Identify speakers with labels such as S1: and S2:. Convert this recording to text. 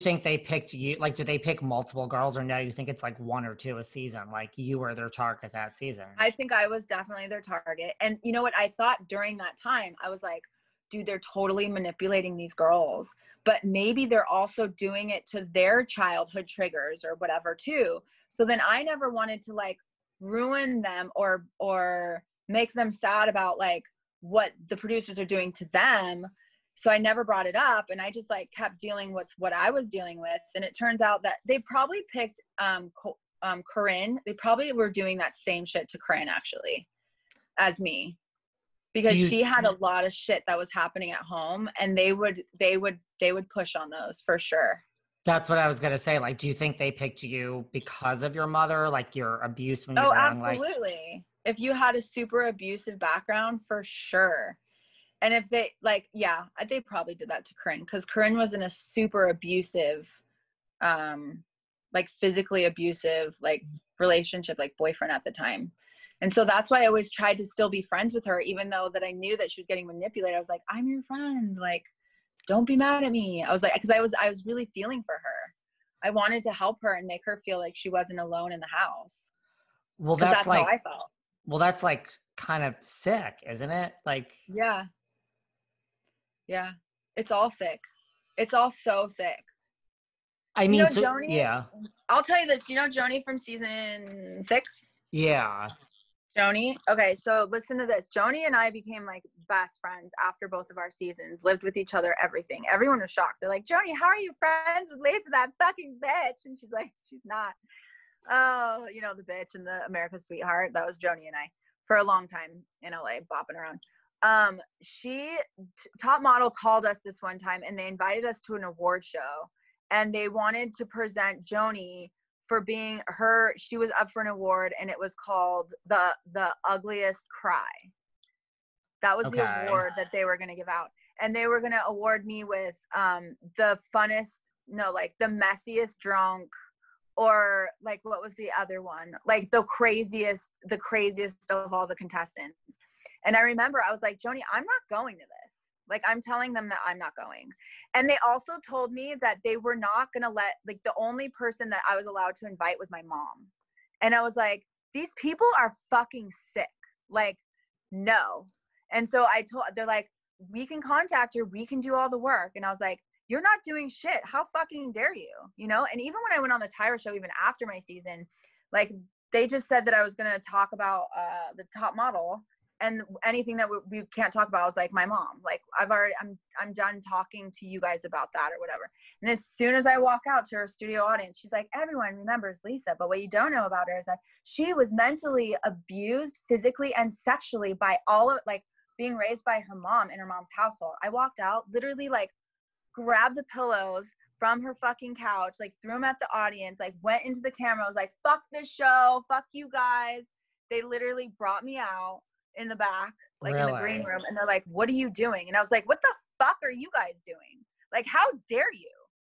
S1: think they picked you? Like, do they pick multiple girls, or no, you think it's like one or two a season? Like, you were their target that season?
S2: I think I was definitely their target. And you know what? I thought during that time, I was like, dude, they're totally manipulating these girls, but maybe they're also doing it to their childhood triggers or whatever too. So then I never wanted to like ruin them or make them sad about like what the producers are doing to them. So I never brought it up, and I just like kept dealing with what I was dealing with. And it turns out that they probably picked Corinne. They probably were doing that same shit to Corinne actually as me, because she had a lot of shit that was happening at home, and they would push on those for sure.
S1: That's what I was gonna say. Like, do you think they picked you because of your mother, like your abuse when you were young?
S2: Absolutely. If you had a super abusive background, for sure. And if they they probably did that to Corinne, because Corinne was in a super abusive, like physically abusive, like relationship, like boyfriend at the time. And so that's why I always tried to still be friends with her, even though that I knew that she was getting manipulated. I was like, I'm your friend. Like, don't be mad at me. I was like, because I was really feeling for her. I wanted to help her and make her feel like she wasn't alone in the house.
S1: Well, that's like,
S2: how I felt.
S1: Well, that's like kind of sick, isn't it? Like,
S2: yeah. It's all sick. It's all so sick.
S1: I mean, Joni, yeah.
S2: I'll tell you this. You know Joni from season 6?
S1: Yeah.
S2: Joni? Okay, so listen to this. Joni and I became like best friends after both of our seasons, lived with each other, everything. Everyone was shocked. They're like, Joni, how are you friends with Lisa, that fucking bitch? And she's like, she's not. Oh, you know, the bitch and the America's sweetheart. That was Joni and I for a long time in LA, bopping around. Top Model called us this one time, and they invited us to an award show, and they wanted to present Joni for being she was up for an award, and it was called the Ugliest Cry. That was the award that they were going to give out, and they were going to award me with the messiest drunk, or like, what was the other one, like the craziest of all the contestants. And I remember I was like, Joni, I'm not going to this. Like, I'm telling them that I'm not going. And they also told me that they were not going to like, the only person that I was allowed to invite was my mom. And I was like, these people are fucking sick. Like, no. And so they're like, we can contact her. We can do all the work. And I was like, you're not doing shit. How fucking dare you? You know? And even when I went on the Tyra show, even after my season, like, they just said that I was going to talk about the Top Model. And anything that we can't talk about, I was like, my mom, like, I'm done talking to you guys about that or whatever. And as soon as I walk out to her studio audience, she's like, everyone remembers Lisa, but what you don't know about her is that she was mentally abused physically and sexually by being raised by her mom in her mom's household. I walked out, literally like grabbed the pillows from her fucking couch, like threw them at the audience, like went into the camera. I was like, fuck this show, fuck you guys. They literally brought me out in the back, like in the green room, and they're like, what are you doing? And I was like, what the fuck are you guys doing? Like, how dare you?